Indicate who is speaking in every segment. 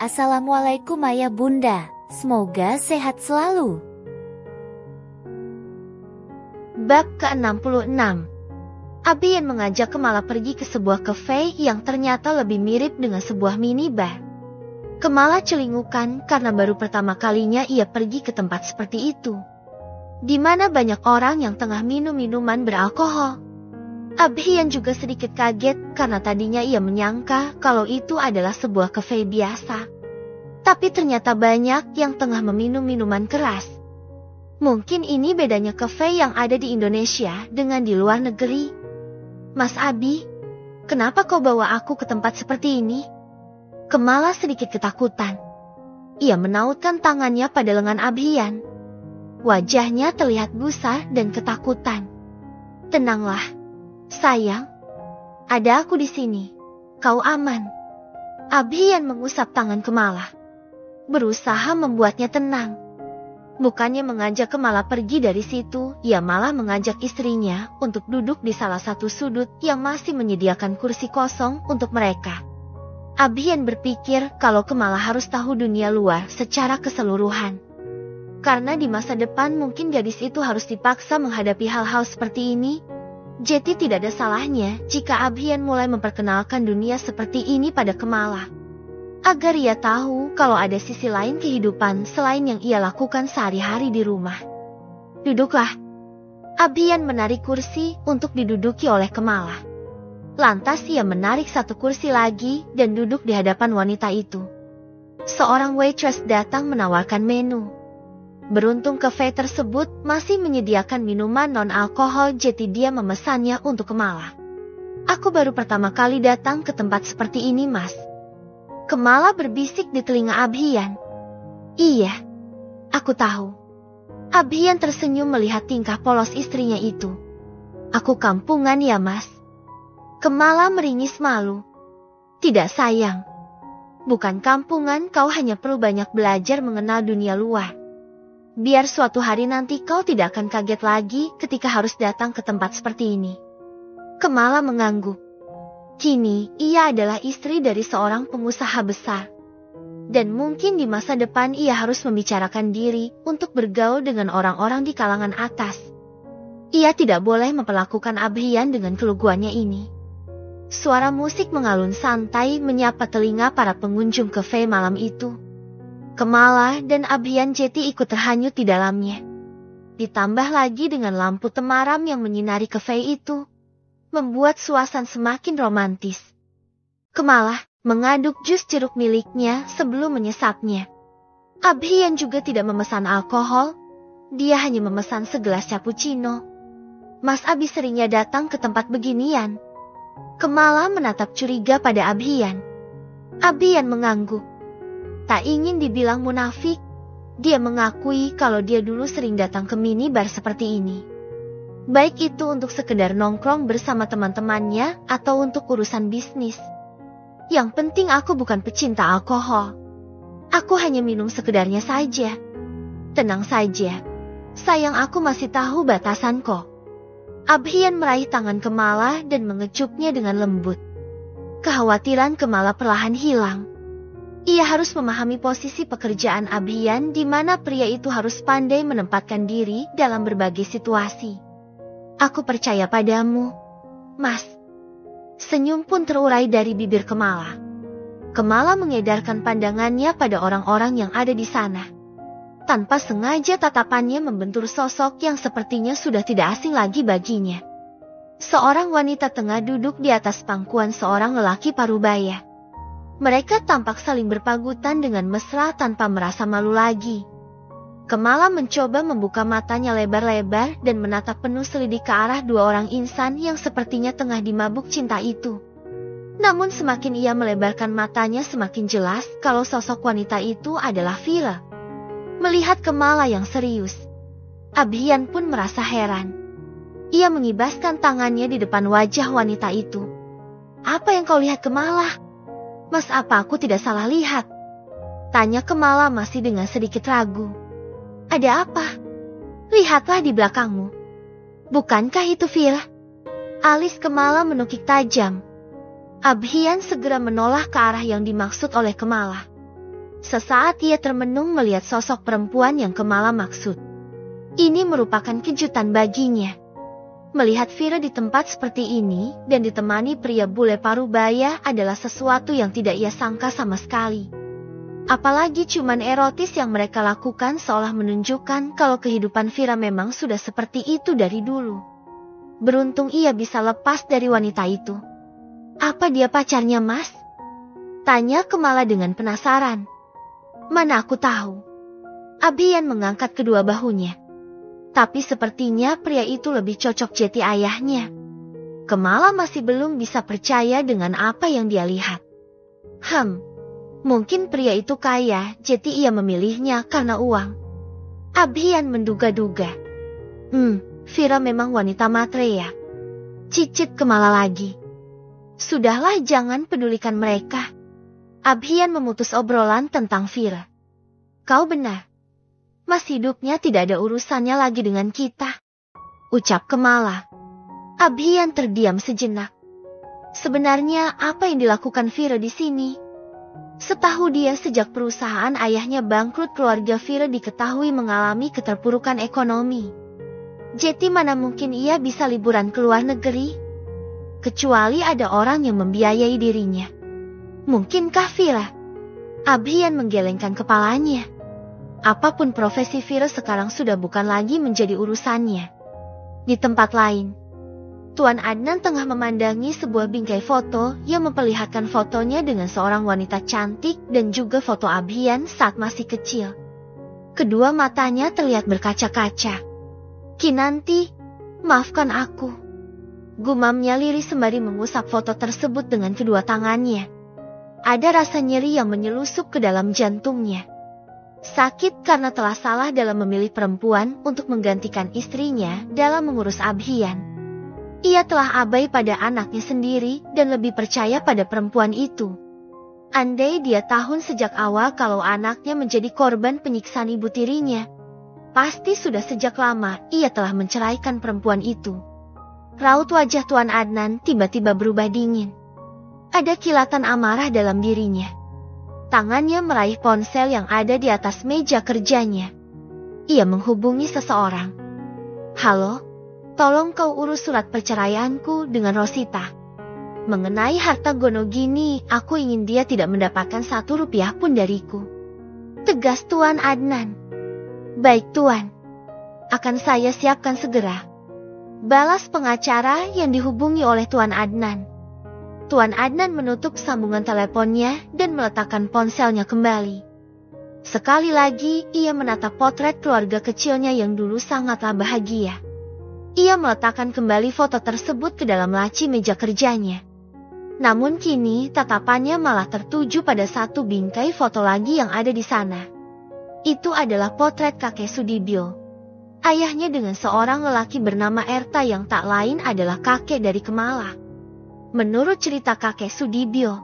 Speaker 1: Assalamualaikum ayah bunda, semoga sehat selalu.
Speaker 2: Bab ke-66. Abi yang mengajak Kemala pergi ke sebuah kafe yang ternyata lebih mirip dengan sebuah minibar. Kemala celingukan karena baru pertama kalinya ia pergi ke tempat seperti itu, di mana banyak orang yang tengah minum minuman beralkohol. Abhian juga sedikit kaget karena tadinya ia menyangka kalau itu adalah sebuah kafe biasa. Tapi ternyata banyak yang tengah meminum minuman keras. Mungkin ini bedanya kafe yang ada di Indonesia dengan di luar negeri. Mas Abi, kenapa kau bawa aku ke tempat seperti ini? Kemala sedikit ketakutan. Ia menautkan tangannya pada lengan Abhian. Wajahnya terlihat gusar dan ketakutan. Tenanglah. Sayang, ada aku di sini. Kau aman. Abhian mengusap tangan Kemala, berusaha membuatnya tenang. Bukannya mengajak Kemala pergi dari situ, ia malah mengajak istrinya untuk duduk di salah satu sudut yang masih menyediakan kursi kosong untuk mereka. Abhian berpikir kalau Kemala harus tahu dunia luar secara keseluruhan. Karena di masa depan mungkin gadis itu harus dipaksa menghadapi hal-hal seperti ini. Jadi tidak ada salahnya jika Abhian mulai memperkenalkan dunia seperti ini pada Kemala. Agar ia tahu kalau ada sisi lain kehidupan selain yang ia lakukan sehari-hari di rumah. Duduklah. Abhian menarik kursi untuk diduduki oleh Kemala. Lantas ia menarik satu kursi lagi dan duduk di hadapan wanita itu. Seorang waitress datang menawarkan menu. Beruntung kafe tersebut masih menyediakan minuman non-alkohol, jadi dia memesannya untuk Kemala. Aku baru pertama kali datang ke tempat seperti ini, Mas. Kemala berbisik di telinga Abhian. Iya, aku tahu. Abhian tersenyum melihat tingkah polos istrinya itu. Aku kampungan ya, Mas. Kemala meringis malu. Tidak sayang. Bukan kampungan, kau hanya perlu banyak belajar mengenal dunia luar. Biar suatu hari nanti kau tidak akan kaget lagi ketika harus datang ke tempat seperti ini. Kemala mengangguk. Kini, ia adalah istri dari seorang pengusaha besar. Dan mungkin di masa depan ia harus membicarakan diri untuk bergaul dengan orang-orang di kalangan atas. Ia tidak boleh memperlakukan Abhian dengan keluguannya ini. Suara musik mengalun santai menyapa telinga para pengunjung kafe malam itu. Kemala dan Abhian jadi ikut terhanyut di dalamnya. Ditambah lagi dengan lampu temaram yang menyinari kafe itu, membuat suasana semakin romantis. Kemala mengaduk jus jeruk miliknya sebelum menyesapnya. Abhian juga tidak memesan alkohol, dia hanya memesan segelas cappuccino. Mas Abi seringnya datang ke tempat beginian. Kemala menatap curiga pada Abhian. Abhian mengangguk. Tak ingin dibilang munafik, dia mengakui kalau dia dulu sering datang ke minibar seperti ini. Baik itu untuk sekedar nongkrong bersama teman-temannya atau untuk urusan bisnis. Yang penting aku bukan pecinta alkohol. Aku hanya minum sekedarnya saja. Tenang saja, sayang aku masih tahu batasan kok. Abhian meraih tangan Kemala dan mengecupnya dengan lembut. Kekhawatiran Kemala perlahan hilang. Ia harus memahami posisi pekerjaan Abhian di mana pria itu harus pandai menempatkan diri dalam berbagai situasi. Aku percaya padamu, Mas. Senyum pun terurai dari bibir Kemala. Kemala mengedarkan pandangannya pada orang-orang yang ada di sana. Tanpa sengaja tatapannya membentur sosok yang sepertinya sudah tidak asing lagi baginya. Seorang wanita tengah duduk di atas pangkuan seorang lelaki parubaya. Mereka tampak saling berpagutan dengan mesra tanpa merasa malu lagi. Kemala mencoba membuka matanya lebar-lebar dan menatap penuh selidik ke arah dua orang insan yang sepertinya tengah dimabuk cinta itu. Namun semakin ia melebarkan matanya semakin jelas kalau sosok wanita itu adalah Vira. Melihat Kemala yang serius, Abhian pun merasa heran. Ia mengibaskan tangannya di depan wajah wanita itu. Apa yang kau lihat, Kemala? Mas, apa aku tidak salah lihat? Tanya Kemala masih dengan sedikit ragu. Ada apa? Lihatlah di belakangmu. Bukankah itu Vira? Alis Kemala menukik tajam. Abhian segera menoleh ke arah yang dimaksud oleh Kemala. Sesaat ia termenung melihat sosok perempuan yang Kamala maksud. Ini merupakan kejutan baginya. Melihat Vira di tempat seperti ini dan ditemani pria bule parubaya adalah sesuatu yang tidak ia sangka sama sekali. Apalagi cuman erotis yang mereka lakukan seolah menunjukkan kalau kehidupan Vira memang sudah seperti itu dari dulu. Beruntung ia bisa lepas dari wanita itu. Apa dia pacarnya, Mas? Tanya Kamala dengan penasaran. Mana aku tahu. Abian mengangkat kedua bahunya. Tapi sepertinya pria itu lebih cocok jadi ayahnya. Kamala masih belum bisa percaya dengan apa yang dia lihat. Mungkin pria itu kaya, jadi ia memilihnya karena uang. Abian menduga-duga. Vira memang wanita matre ya. Cicit Kamala lagi. Sudahlah, jangan pedulikan mereka. Abian memutus obrolan tentang Vira. Kau benar. Mas hidupnya tidak ada urusannya lagi dengan kita, ucap Kamala. Abian terdiam sejenak. Sebenarnya apa yang dilakukan Vira di sini? Setahu dia sejak perusahaan ayahnya bangkrut, keluarga Vira diketahui mengalami keterpurukan ekonomi. Jadi mana mungkin ia bisa liburan ke luar negeri? Kecuali ada orang yang membiayai dirinya. Mungkinkah Vira? Abian menggelengkan kepalanya. Apapun profesi Vira sekarang sudah bukan lagi menjadi urusannya. Di tempat lain, Tuan Adnan tengah memandangi sebuah bingkai foto yang memperlihatkan fotonya dengan seorang wanita cantik dan juga foto Abian saat masih kecil. Kedua matanya terlihat berkaca-kaca. Kinanti, maafkan aku. Gumamnya lirih sembari mengusap foto tersebut dengan kedua tangannya. Ada rasa nyeri yang menyelusup ke dalam jantungnya. Sakit karena telah salah dalam memilih perempuan untuk menggantikan istrinya dalam mengurus Abian. Ia telah abai pada anaknya sendiri dan lebih percaya pada perempuan itu. Andai dia tahu sejak awal kalau anaknya menjadi korban penyiksaan ibu tirinya, pasti sudah sejak lama ia telah menceraikan perempuan itu. Raut wajah Tuan Adnan tiba-tiba berubah dingin. Ada kilatan amarah dalam dirinya. Tangannya meraih ponsel yang ada di atas meja kerjanya. Ia menghubungi seseorang. Halo, tolong kau urus surat perceraianku dengan Rosita. Mengenai harta Gonogini, aku ingin dia tidak mendapatkan 1 rupiah pun dariku. Tegas Tuan Adnan. Baik Tuan. Akan saya siapkan segera. Balas pengacara yang dihubungi oleh Tuan Adnan. Tuan Adnan menutup sambungan teleponnya dan meletakkan ponselnya kembali. Sekali lagi ia menatap potret keluarga kecilnya yang dulu sangatlah bahagia. Ia meletakkan kembali foto tersebut ke dalam laci meja kerjanya. Namun kini tatapannya malah tertuju pada satu bingkai foto lagi yang ada di sana. Itu adalah potret kakek Sudibyo. Ayahnya dengan seorang lelaki bernama Erta yang tak lain adalah kakek dari Kamala. Menurut cerita kakek Sudibyo,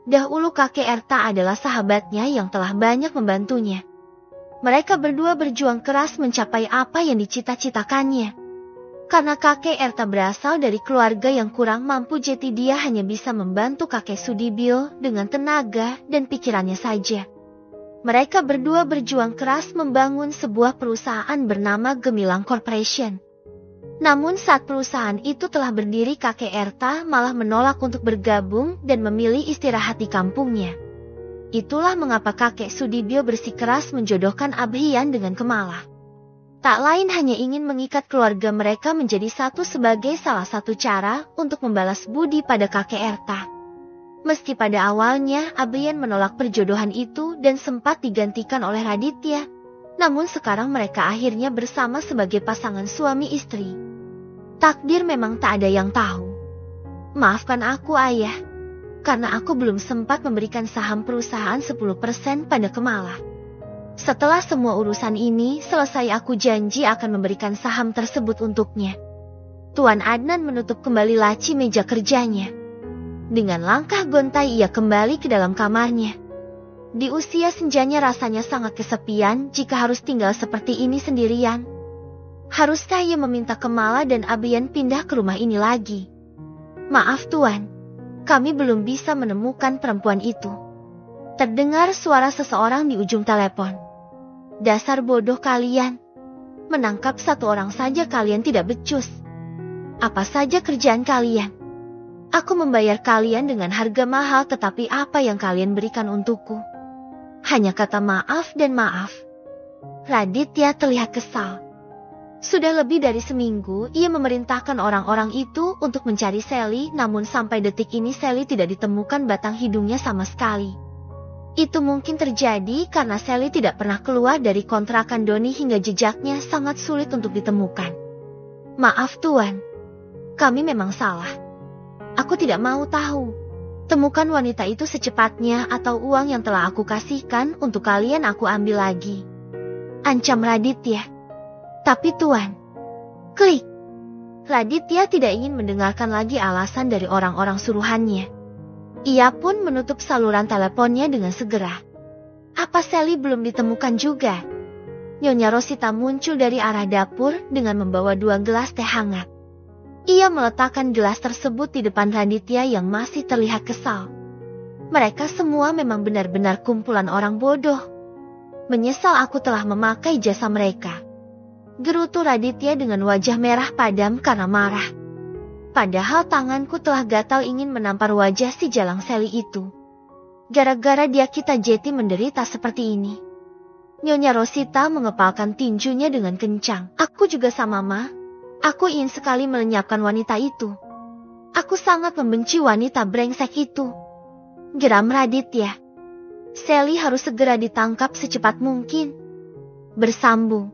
Speaker 2: dahulu kakek Erta adalah sahabatnya yang telah banyak membantunya. Mereka berdua berjuang keras mencapai apa yang dicita-citakannya. Karena kakek Erta berasal dari keluarga yang kurang mampu, jadi dia hanya bisa membantu kakek Sudibyo dengan tenaga dan pikirannya saja. Mereka berdua berjuang keras membangun sebuah perusahaan bernama Gemilang Corporation. Namun saat perusahaan itu telah berdiri, kakek Erta malah menolak untuk bergabung dan memilih istirahat di kampungnya. Itulah mengapa kakek Sudibyo bersikeras menjodohkan Abhian dengan Kamala. Tak lain hanya ingin mengikat keluarga mereka menjadi satu sebagai salah satu cara untuk membalas budi pada kakek Erta. Meski pada awalnya Abhian menolak perjodohan itu dan sempat digantikan oleh Raditya, namun sekarang mereka akhirnya bersama sebagai pasangan suami istri. Takdir memang tak ada yang tahu. Maafkan aku ayah, karena aku belum sempat memberikan saham perusahaan 10% pada Kamala. Setelah semua urusan ini selesai, aku janji akan memberikan saham tersebut untuknya. Tuan Adnan menutup kembali laci meja kerjanya. Dengan langkah gontai ia kembali ke dalam kamarnya. Di usia senjanya rasanya sangat kesepian jika harus tinggal seperti ini sendirian. Haruskah ia meminta Kamala dan Abian pindah ke rumah ini lagi? Maaf Tuan, kami belum bisa menemukan perempuan itu. Terdengar suara seseorang di ujung telepon. Dasar bodoh kalian. Menangkap satu orang saja kalian tidak becus. Apa saja kerjaan kalian? Aku membayar kalian dengan harga mahal, tetapi apa yang kalian berikan untukku? Hanya kata maaf dan maaf. Raditya terlihat kesal. Sudah lebih dari seminggu ia memerintahkan orang-orang itu untuk mencari Sally, namun sampai detik ini Sally tidak ditemukan batang hidungnya sama sekali. Itu mungkin terjadi karena Sally tidak pernah keluar dari kontrakan Doni hingga jejaknya sangat sulit untuk ditemukan. Maaf Tuan, kami memang salah. Aku tidak mau tahu. Temukan wanita itu secepatnya atau uang yang telah aku kasihkan untuk kalian aku ambil lagi. Ancam Raditya. Tapi Tuan, klik. Raditya tidak ingin mendengarkan lagi alasan dari orang-orang suruhannya. Ia pun menutup saluran teleponnya dengan segera. Apa Sally belum ditemukan juga? Nyonya Rosita muncul dari arah dapur dengan membawa 2 gelas teh hangat. Ia meletakkan gelas tersebut di depan Raditya yang masih terlihat kesal. Mereka semua memang benar-benar kumpulan orang bodoh. Menyesal aku telah memakai jasa mereka. Gerutu Raditya dengan wajah merah padam karena marah. Padahal tanganku telah gatal ingin menampar wajah si jalang Sally itu. Gara-gara dia kita Jeti menderita seperti ini. Nyonya Rosita mengepalkan tinjunya dengan kencang. Aku juga sama Ma. Aku ingin sekali melenyapkan wanita itu. Aku sangat membenci wanita brengsek itu. Geram Raditya. Sally harus segera ditangkap secepat mungkin. Bersambung.